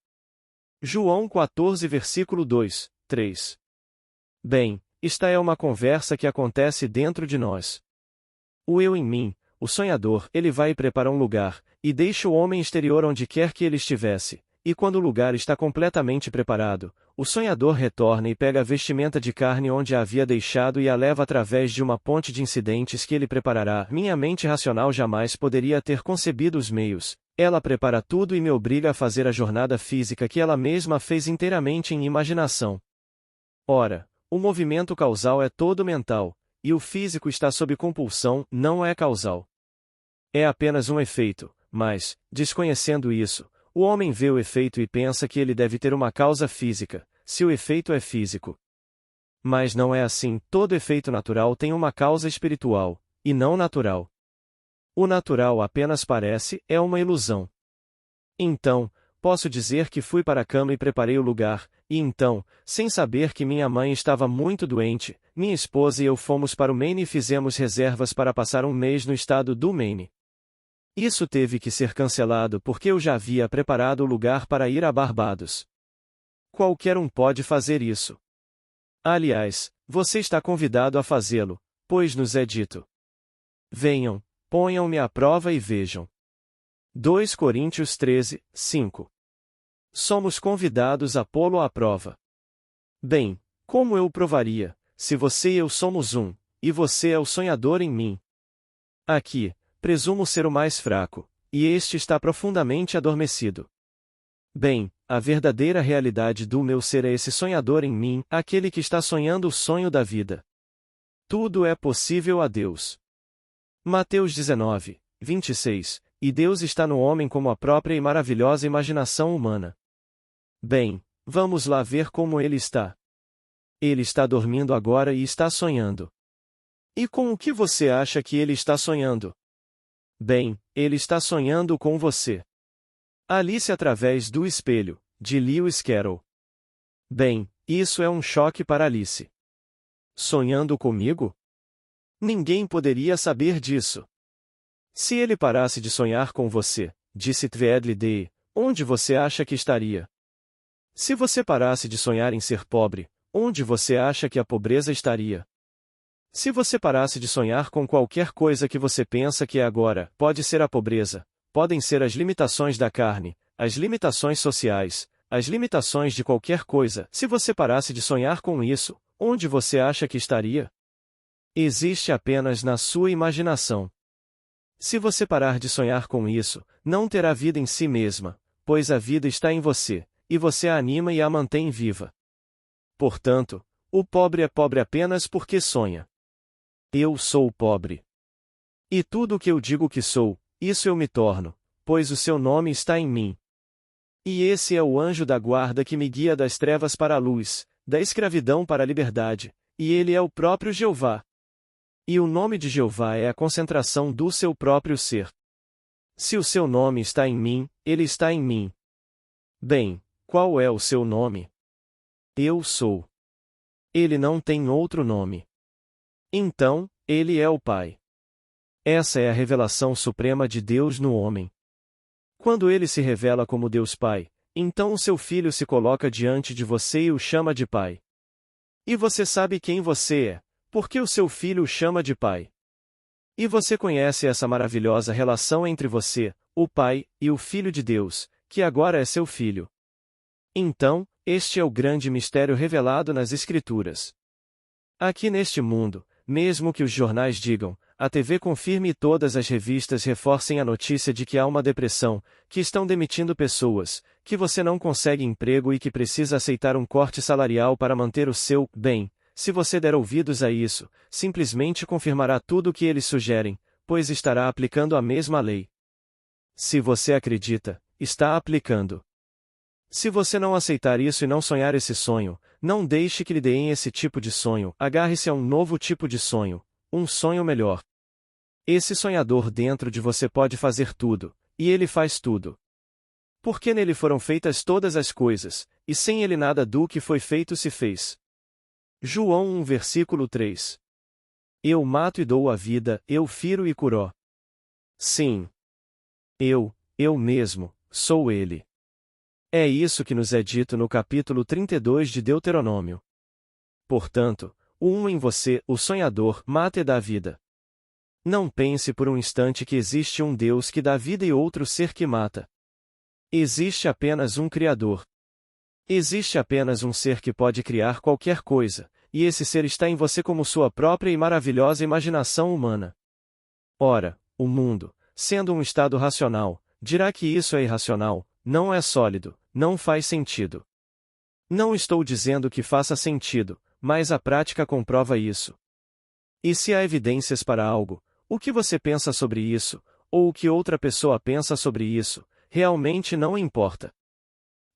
João 14 versículo 2, 3. Bem, esta é uma conversa que acontece dentro de nós. O eu em mim, o sonhador, ele vai e prepara um lugar, e deixa o homem exterior onde quer que ele estivesse, e quando o lugar está completamente preparado, o sonhador retorna e pega a vestimenta de carne onde a havia deixado e a leva através de uma ponte de incidentes que ele preparará. Minha mente racional jamais poderia ter concebido os meios. Ela prepara tudo e me obriga a fazer a jornada física que ela mesma fez inteiramente em imaginação. Ora, o movimento causal é todo mental, e o físico está sob compulsão, não é causal. É apenas um efeito, mas, desconhecendo isso, o homem vê o efeito e pensa que ele deve ter uma causa física, se o efeito é físico. Mas não é assim, todo efeito natural tem uma causa espiritual, e não natural. O natural apenas parece, é uma ilusão. Então, posso dizer que fui para a cama e preparei o lugar, e então, sem saber que minha mãe estava muito doente, minha esposa e eu fomos para o Maine e fizemos reservas para passar um mês no estado do Maine. Isso teve que ser cancelado porque eu já havia preparado o lugar para ir a Barbados. Qualquer um pode fazer isso. Aliás, você está convidado a fazê-lo, pois nos é dito: Venham, ponham-me à prova e vejam. 2 Coríntios 13, 5. Somos convidados a pô-lo à prova. Bem, como eu o provaria, se você e eu somos um, e você é o sonhador em mim? Aqui, presumo ser o mais fraco, e este está profundamente adormecido. Bem, a verdadeira realidade do meu ser é esse sonhador em mim, aquele que está sonhando o sonho da vida. Tudo é possível a Deus. Mateus 19, 26, e Deus está no homem como a própria e maravilhosa imaginação humana. Bem, vamos lá ver como ele está. Ele está dormindo agora e está sonhando. E com o que você acha que ele está sonhando? Bem, ele está sonhando com você. Alice através do espelho, de Lewis Carroll. Bem, isso é um choque para Alice. Sonhando comigo? Ninguém poderia saber disso. Se ele parasse de sonhar com você, disse Tweedledee Day, onde você acha que estaria? Se você parasse de sonhar em ser pobre, onde você acha que a pobreza estaria? Se você parasse de sonhar com qualquer coisa que você pensa que é agora, pode ser a pobreza, podem ser as limitações da carne, as limitações sociais, as limitações de qualquer coisa. Se você parasse de sonhar com isso, onde você acha que estaria? Existe apenas na sua imaginação. Se você parar de sonhar com isso, não terá vida em si mesma, pois a vida está em você, e você a anima e a mantém viva. Portanto, o pobre é pobre apenas porque sonha. Eu sou pobre. E tudo o que eu digo que sou, isso eu me torno, pois o seu nome está em mim. E esse é o anjo da guarda que me guia das trevas para a luz, da escravidão para a liberdade, e ele é o próprio Jeová. E o nome de Jeová é a concentração do seu próprio ser. Se o seu nome está em mim, ele está em mim. Bem, qual é o seu nome? Eu sou. Ele não tem outro nome. Então, ele é o Pai. Essa é a revelação suprema de Deus no homem. Quando ele se revela como Deus Pai, então o seu filho se coloca diante de você e o chama de Pai. E você sabe quem você é, porque o seu filho o chama de Pai. E você conhece essa maravilhosa relação entre você, o Pai, e o Filho de Deus, que agora é seu filho. Então, este é o grande mistério revelado nas Escrituras. Aqui neste mundo, mesmo que os jornais digam, a TV confirme e todas as revistas reforcem a notícia de que há uma depressão, que estão demitindo pessoas, que você não consegue emprego e que precisa aceitar um corte salarial para manter o seu bem, se você der ouvidos a isso, simplesmente confirmará tudo o que eles sugerem, pois estará aplicando a mesma lei. Se você acredita, está aplicando. Se você não aceitar isso e não sonhar esse sonho, não deixe que lhe deem esse tipo de sonho, agarre-se a um novo tipo de sonho, um sonho melhor. Esse sonhador dentro de você pode fazer tudo, e ele faz tudo. Porque nele foram feitas todas as coisas, e sem ele nada do que foi feito se fez. João 1 versículo 3. Eu mato e dou a vida, eu firo e curo. Sim. Eu mesmo, sou ele. É isso que nos é dito no capítulo 32 de Deuteronômio. Portanto, o um em você, o sonhador, mata e dá vida. Não pense por um instante que existe um Deus que dá vida e outro ser que mata. Existe apenas um Criador. Existe apenas um ser que pode criar qualquer coisa, e esse ser está em você como sua própria e maravilhosa imaginação humana. Ora, o mundo, sendo um estado racional, dirá que isso é irracional, não é sólido, não faz sentido. Não estou dizendo que faça sentido, mas a prática comprova isso. E se há evidências para algo, o que você pensa sobre isso, ou o que outra pessoa pensa sobre isso, realmente não importa.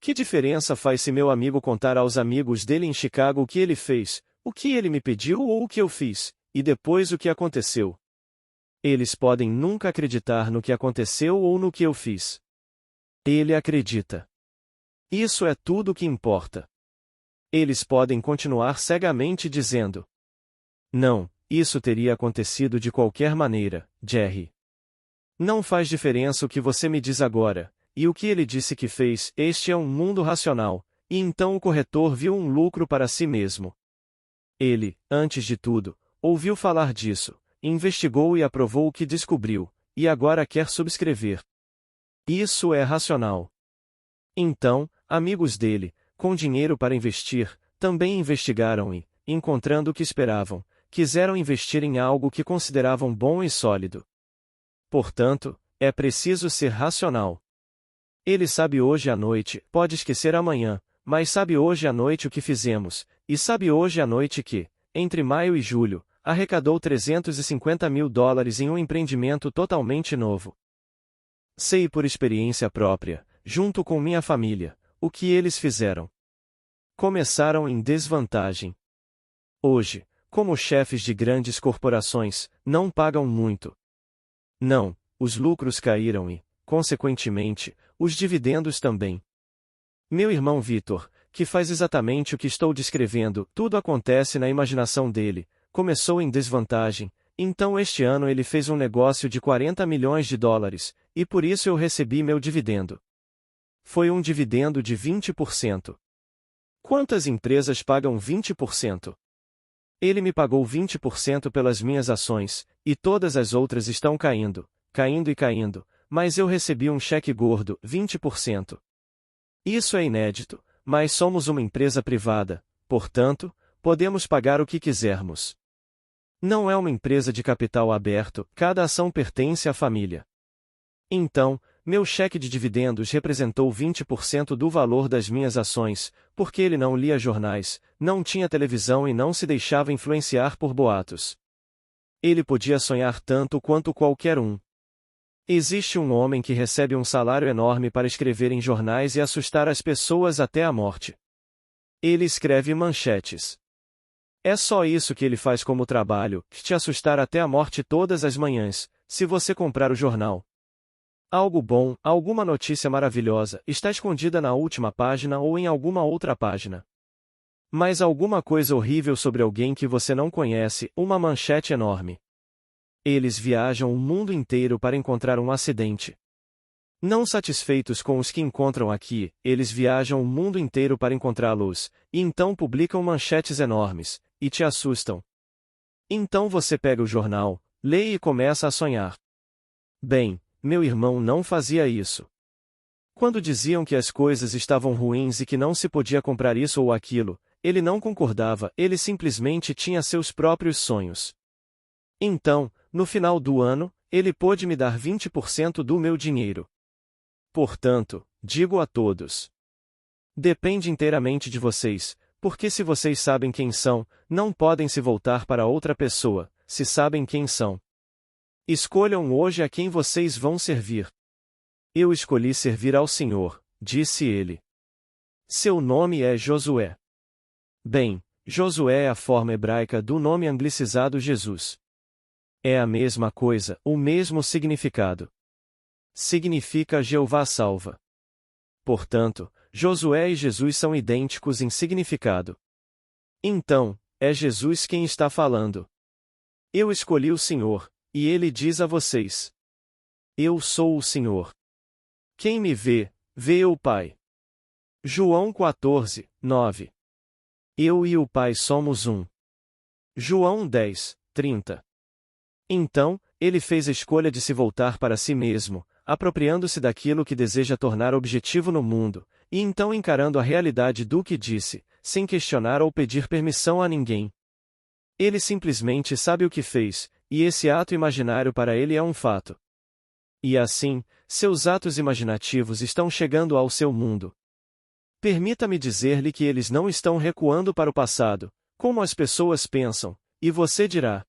Que diferença faz se meu amigo contar aos amigos dele em Chicago o que ele fez, o que ele me pediu ou o que eu fiz, e depois o que aconteceu? Eles podem nunca acreditar no que aconteceu ou no que eu fiz. Ele acredita. Isso é tudo o que importa. Eles podem continuar cegamente dizendo: não, isso teria acontecido de qualquer maneira, Jerry. Não faz diferença o que você me diz agora, e o que ele disse que fez, este é um mundo racional, e então o corretor viu um lucro para si mesmo. Ele, antes de tudo, ouviu falar disso, investigou e aprovou o que descobriu, e agora quer subscrever. Isso é racional. Então, amigos dele, com dinheiro para investir, também investigaram e, encontrando o que esperavam, quiseram investir em algo que consideravam bom e sólido. Portanto, é preciso ser racional. Ele sabe hoje à noite, pode esquecer amanhã, mas sabe hoje à noite o que fizemos, e sabe hoje à noite que, entre maio e julho, arrecadou $350 mil em um empreendimento totalmente novo. Sei por experiência própria, junto com minha família, o que eles fizeram. Começaram em desvantagem. Hoje, como chefes de grandes corporações, não pagam muito. Não, os lucros caíram e, consequentemente, os dividendos também. Meu irmão Vitor, que faz exatamente o que estou descrevendo, tudo acontece na imaginação dele, começou em desvantagem, então este ano ele fez um negócio de $40 milhões, e por isso eu recebi meu dividendo. Foi um dividendo de 20%. Quantas empresas pagam 20%? Ele me pagou 20% pelas minhas ações, e todas as outras estão caindo, caindo e caindo, mas eu recebi um cheque gordo, 20%. Isso é inédito, mas somos uma empresa privada, portanto, podemos pagar o que quisermos. Não é uma empresa de capital aberto, cada ação pertence à família. Então, meu cheque de dividendos representou 20% do valor das minhas ações, porque ele não lia jornais, não tinha televisão e não se deixava influenciar por boatos. Ele podia sonhar tanto quanto qualquer um. Existe um homem que recebe um salário enorme para escrever em jornais e assustar as pessoas até a morte. Ele escreve manchetes. É só isso que ele faz como trabalho, te assustar até a morte todas as manhãs, se você comprar o jornal. Algo bom, alguma notícia maravilhosa, está escondida na última página ou em alguma outra página. Mas alguma coisa horrível sobre alguém que você não conhece, uma manchete enorme. Eles viajam o mundo inteiro para encontrar um acidente. Não satisfeitos com os que encontram aqui, eles viajam o mundo inteiro para encontrá-los, e então publicam manchetes enormes, e te assustam. Então você pega o jornal, lê e começa a sonhar. Bem, meu irmão não fazia isso. Quando diziam que as coisas estavam ruins e que não se podia comprar isso ou aquilo, ele não concordava, ele simplesmente tinha seus próprios sonhos. Então, no final do ano, ele pôde me dar 20% do meu dinheiro. Portanto, digo a todos: depende inteiramente de vocês, porque se vocês sabem quem são, não podem se voltar para outra pessoa, se sabem quem são. Escolham hoje a quem vocês vão servir. Eu escolhi servir ao Senhor, disse ele. Seu nome é Josué. Bem, Josué é a forma hebraica do nome anglicizado Jesus. É a mesma coisa, o mesmo significado. Significa Jeová salva. Portanto, Josué e Jesus são idênticos em significado. Então, é Jesus quem está falando. Eu escolhi o Senhor, e ele diz a vocês: eu sou o Senhor. Quem me vê, vê o Pai. João 14, 9. Eu e o Pai somos um. João 10, 30. Então, ele fez a escolha de se voltar para si mesmo, apropriando-se daquilo que deseja tornar objetivo no mundo, e então encarando a realidade do que disse, sem questionar ou pedir permissão a ninguém. Ele simplesmente sabe o que fez, e esse ato imaginário para ele é um fato. E assim, seus atos imaginativos estão chegando ao seu mundo. Permita-me dizer-lhe que eles não estão recuando para o passado, como as pessoas pensam, e você dirá: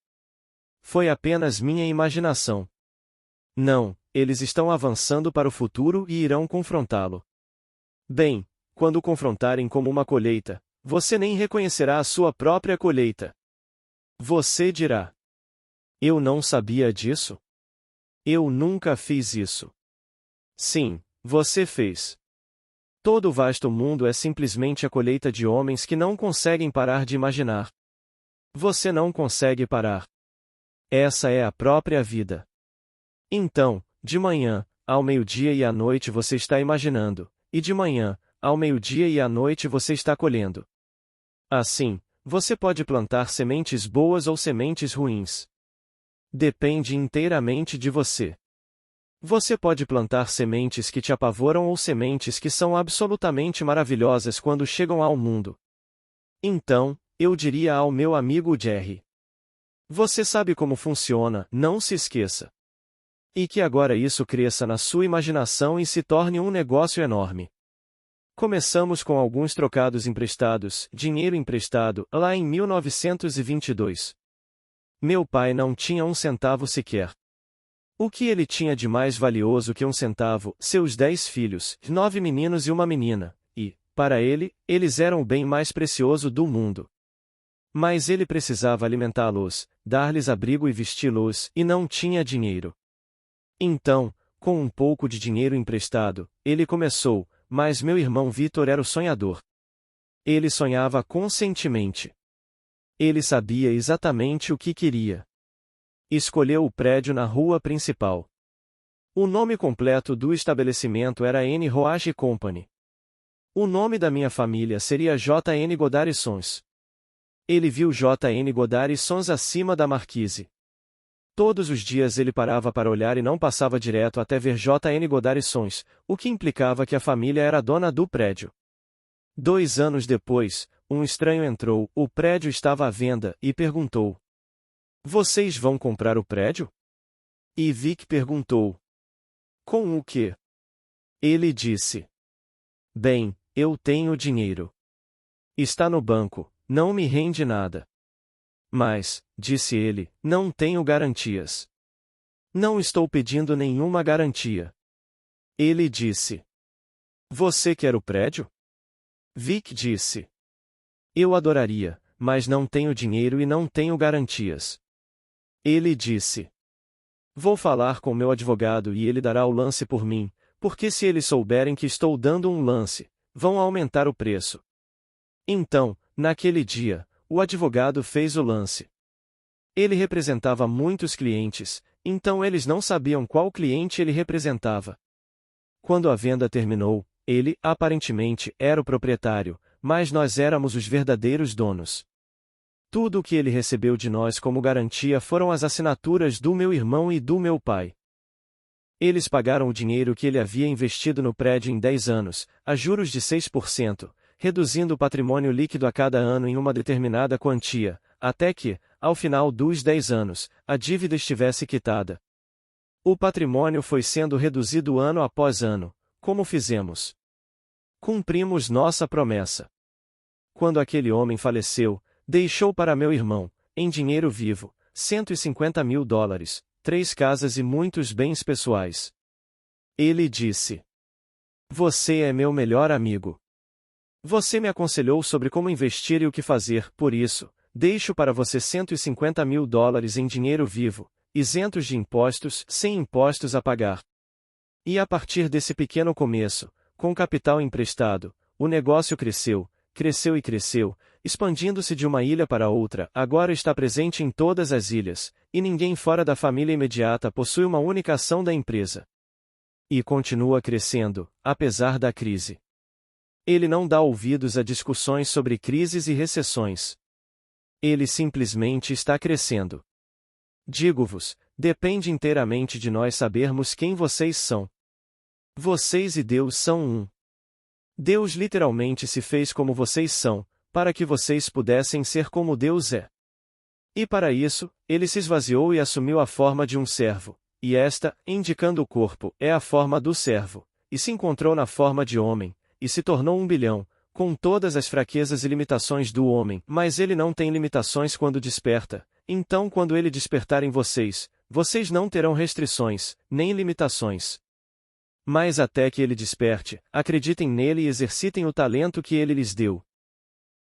foi apenas minha imaginação. Não, eles estão avançando para o futuro e irão confrontá-lo. Bem, quando o confrontarem como uma colheita, você nem reconhecerá a sua própria colheita. Você dirá: eu não sabia disso? Eu nunca fiz isso. Sim, você fez. Todo o vasto mundo é simplesmente a colheita de homens que não conseguem parar de imaginar. Você não consegue parar. Essa é a própria vida. Então, de manhã, ao meio-dia e à noite você está imaginando, e de manhã, ao meio-dia e à noite você está colhendo. Assim, você pode plantar sementes boas ou sementes ruins. Depende inteiramente de você. Você pode plantar sementes que te apavoram ou sementes que são absolutamente maravilhosas quando chegam ao mundo. Então, eu diria ao meu amigo Jerry: você sabe como funciona, não se esqueça. E que agora isso cresça na sua imaginação e se torne um negócio enorme. Começamos com alguns trocados emprestados, dinheiro emprestado, lá em 1922. Meu pai não tinha um centavo sequer. O que ele tinha de mais valioso que um centavo? Seus 10 filhos, 9 meninos e uma menina, e, para ele, eles eram o bem mais precioso do mundo. Mas ele precisava alimentá-los, dar-lhes abrigo e vesti-los, e não tinha dinheiro. Então, com um pouco de dinheiro emprestado, ele começou, mas meu irmão Vitor era o sonhador. Ele sonhava conscientemente. Ele sabia exatamente o que queria. Escolheu o prédio na rua principal. O nome completo do estabelecimento era N. Roach Company. O nome da minha família seria J. N. Godard e Sons. Ele viu J.N. Godard e Sons acima da marquise. Todos os dias ele parava para olhar e não passava direto até ver J.N. Godard e Sons, o que implicava que a família era dona do prédio. 2 anos depois, um estranho entrou, o prédio estava à venda, e perguntou: "Vocês vão comprar o prédio?" E Vic perguntou: "Com o quê?" Ele disse: "Bem, eu tenho dinheiro. Está no banco, não me rende nada. Mas", disse ele, "não tenho garantias. Não estou pedindo nenhuma garantia." Ele disse: "Você quer o prédio?" Vic disse: "Eu adoraria, mas não tenho dinheiro e não tenho garantias." Ele disse: "Vou falar com meu advogado e ele dará o lance por mim, porque se eles souberem que estou dando um lance, vão aumentar o preço." Então, naquele dia, o advogado fez o lance. Ele representava muitos clientes, então eles não sabiam qual cliente ele representava. Quando a venda terminou, ele, aparentemente, era o proprietário, mas nós éramos os verdadeiros donos. Tudo o que ele recebeu de nós como garantia foram as assinaturas do meu irmão e do meu pai. Eles pagaram o dinheiro que ele havia investido no prédio em 10 anos, a juros de 6%, reduzindo o patrimônio líquido a cada ano em uma determinada quantia, até que, ao final dos 10 anos, a dívida estivesse quitada. O patrimônio foi sendo reduzido ano após ano, como fizemos. Cumprimos nossa promessa. Quando aquele homem faleceu, deixou para meu irmão, em dinheiro vivo, $150.000, 3 casas e muitos bens pessoais. Ele disse: "Você é meu melhor amigo. Você me aconselhou sobre como investir e o que fazer, por isso, deixo para você $150.000 em dinheiro vivo, isentos de impostos, sem impostos a pagar." E a partir desse pequeno começo, com capital emprestado, o negócio cresceu, cresceu e cresceu, expandindo-se de uma ilha para outra, agora está presente em todas as ilhas, e ninguém fora da família imediata possui uma única ação da empresa. E continua crescendo, apesar da crise. Ele não dá ouvidos a discussões sobre crises e recessões. Ele simplesmente está crescendo. Digo-vos, depende inteiramente de nós sabermos quem vocês são. Vocês e Deus são um. Deus literalmente se fez como vocês são, para que vocês pudessem ser como Deus é. E para isso, ele se esvaziou e assumiu a forma de um servo, e esta, indicando o corpo, é a forma do servo, e se encontrou na forma de homem, e se tornou 1 bilhão, com todas as fraquezas e limitações do homem, mas ele não tem limitações quando desperta, então quando ele despertar em vocês, vocês não terão restrições, nem limitações. Mas até que ele desperte, acreditem nele e exercitem o talento que ele lhes deu.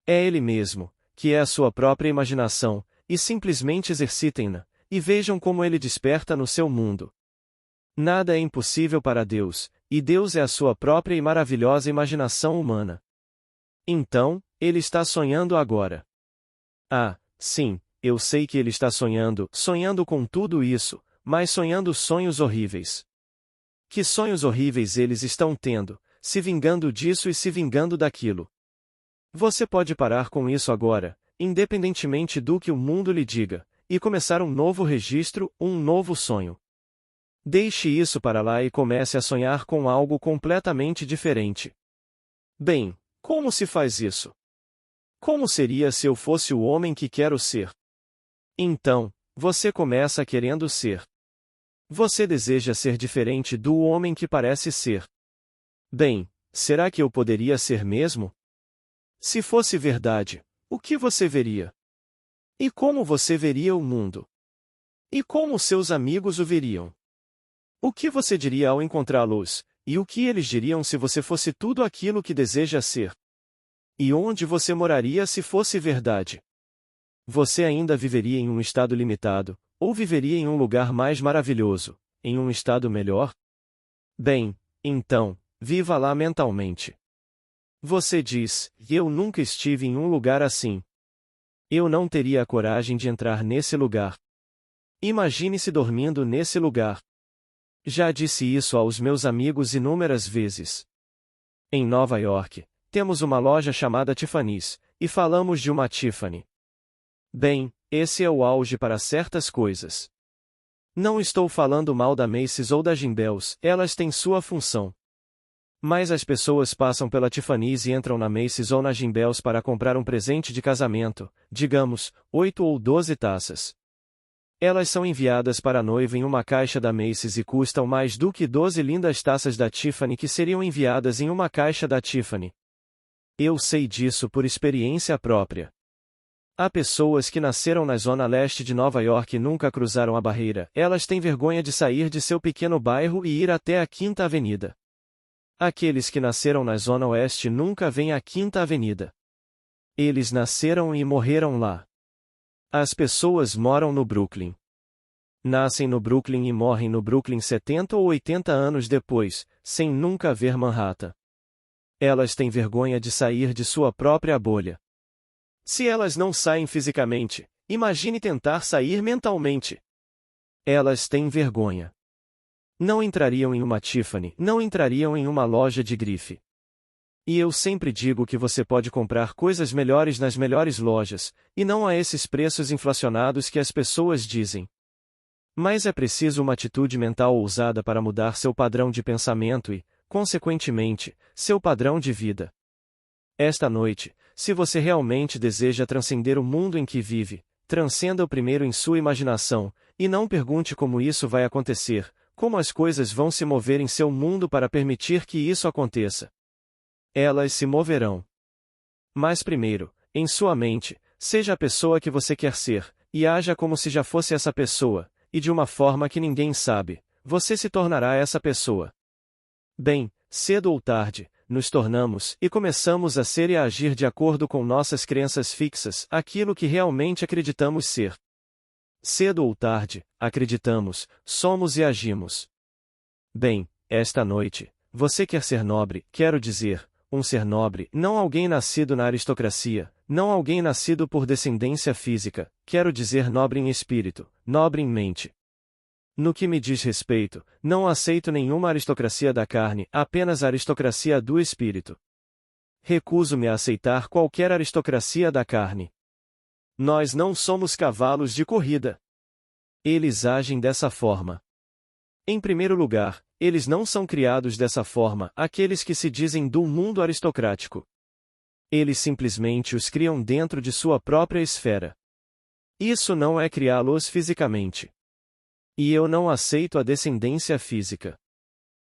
É ele mesmo, que é a sua própria imaginação, e simplesmente exercitem-na, e vejam como ele desperta no seu mundo. Nada é impossível para Deus, e Deus é a sua própria e maravilhosa imaginação humana. Então, ele está sonhando agora. Ah, sim, eu sei que ele está sonhando com tudo isso, mas sonhando sonhos horríveis. Que sonhos horríveis eles estão tendo, se vingando disso e se vingando daquilo. Você pode parar com isso agora, independentemente do que o mundo lhe diga, e começar um novo registro, um novo sonho. Deixe isso para lá e comece a sonhar com algo completamente diferente. Bem, como se faz isso? Como seria se eu fosse o homem que quero ser? Então, você começa querendo ser. Você deseja ser diferente do homem que parece ser. Bem, será que eu poderia ser mesmo? Se fosse verdade, o que você veria? E como você veria o mundo? E como seus amigos o veriam? O que você diria ao encontrá-los, e o que eles diriam se você fosse tudo aquilo que deseja ser? E onde você moraria se fosse verdade? Você ainda viveria em um estado limitado, ou viveria em um lugar mais maravilhoso, em um estado melhor? Bem, então, viva lá mentalmente. Você diz: "Eu nunca estive em um lugar assim. Eu não teria a coragem de entrar nesse lugar." Imagine-se dormindo nesse lugar. Já disse isso aos meus amigos inúmeras vezes. Em Nova York, temos uma loja chamada Tiffany's, e falamos de uma Tiffany. Bem, esse é o auge para certas coisas. Não estou falando mal da Macy's ou da Gimbels, elas têm sua função. Mas as pessoas passam pela Tiffany's e entram na Macy's ou na Gimbels para comprar um presente de casamento, digamos, 8 ou 12 taças. Elas são enviadas para a noiva em uma caixa da Macy's e custam mais do que 12 lindas taças da Tiffany que seriam enviadas em uma caixa da Tiffany. Eu sei disso por experiência própria. Há pessoas que nasceram na zona leste de Nova York e nunca cruzaram a barreira, elas têm vergonha de sair de seu pequeno bairro e ir até a Quinta Avenida. Aqueles que nasceram na Zona Oeste nunca vêm à Quinta Avenida. Eles nasceram e morreram lá. As pessoas moram no Brooklyn. Nascem no Brooklyn e morrem no Brooklyn 70 ou 80 anos depois, sem nunca ver Manhattan. Elas têm vergonha de sair de sua própria bolha. Se elas não saem fisicamente, imagine tentar sair mentalmente. Elas têm vergonha. Não entrariam em uma Tiffany, não entrariam em uma loja de grife. E eu sempre digo que você pode comprar coisas melhores nas melhores lojas, e não a esses preços inflacionados que as pessoas dizem. Mas é preciso uma atitude mental ousada para mudar seu padrão de pensamento e, consequentemente, seu padrão de vida. Esta noite, se você realmente deseja transcender o mundo em que vive, transcenda-o primeiro em sua imaginação, e não pergunte como isso vai acontecer, como as coisas vão se mover em seu mundo para permitir que isso aconteça. Elas se moverão. Mas primeiro, em sua mente, seja a pessoa que você quer ser, e haja como se já fosse essa pessoa, e de uma forma que ninguém sabe, você se tornará essa pessoa. Bem, cedo ou tarde, nos tornamos e começamos a ser e a agir de acordo com nossas crenças fixas, aquilo que realmente acreditamos ser. Cedo ou tarde, acreditamos, somos e agimos. Bem, esta noite, você quer ser nobre, quero dizer, um ser nobre, não alguém nascido na aristocracia, não alguém nascido por descendência física, quero dizer nobre em espírito, nobre em mente. No que me diz respeito, não aceito nenhuma aristocracia da carne, apenas a aristocracia do espírito. Recuso-me a aceitar qualquer aristocracia da carne. Nós não somos cavalos de corrida. Eles agem dessa forma. Em primeiro lugar, eles não são criados dessa forma, aqueles que se dizem do mundo aristocrático. Eles simplesmente os criam dentro de sua própria esfera. Isso não é criá-los fisicamente. E eu não aceito a descendência física.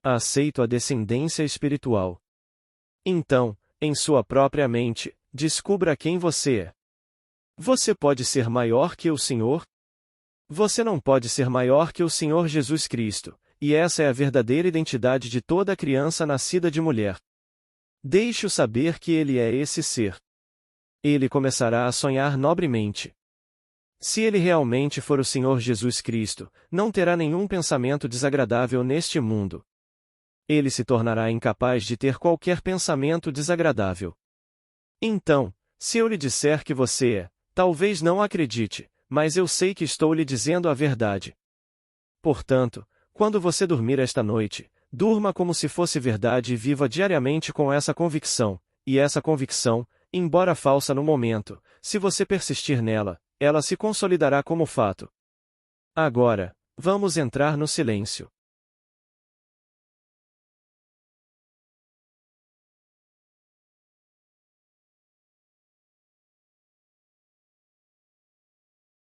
Aceito a descendência espiritual. Então, em sua própria mente, descubra quem você é. Você pode ser maior que o Senhor? Você não pode ser maior que o Senhor Jesus Cristo, e essa é a verdadeira identidade de toda criança nascida de mulher. Deixe-o saber que ele é esse ser. Ele começará a sonhar nobremente. Se ele realmente for o Senhor Jesus Cristo, não terá nenhum pensamento desagradável neste mundo. Ele se tornará incapaz de ter qualquer pensamento desagradável. Então, se eu lhe disser que você é, talvez não acredite, mas eu sei que estou lhe dizendo a verdade. Portanto, quando você dormir esta noite, durma como se fosse verdade e viva diariamente com essa convicção, e essa convicção, embora falsa no momento, se você persistir nela, ela se consolidará como fato. Agora, vamos entrar no silêncio.